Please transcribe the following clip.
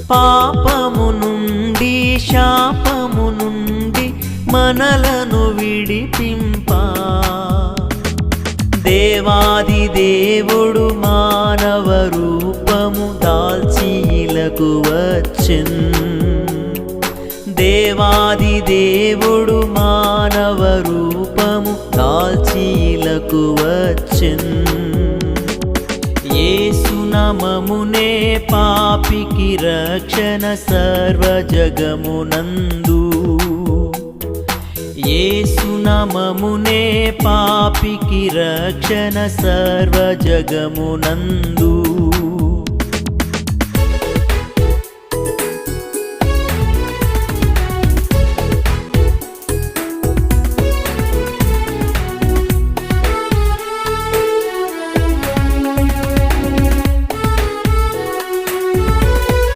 పాపము నుండి శాపము నుండి మనలను విడిపింప దేవాది దేవుడు మానవ రూపము దాల్చి ఇలకు వచ్చెన్ దేవాది దేవుడు మానవ రూపము దాల్చి ఇలకు వచ్చెన్ యేసు నామమునే పాపికి రక్షణ సర్వజగమునందు యేసు నామమునే పాపికి రక్షణ సర్వజగమునందు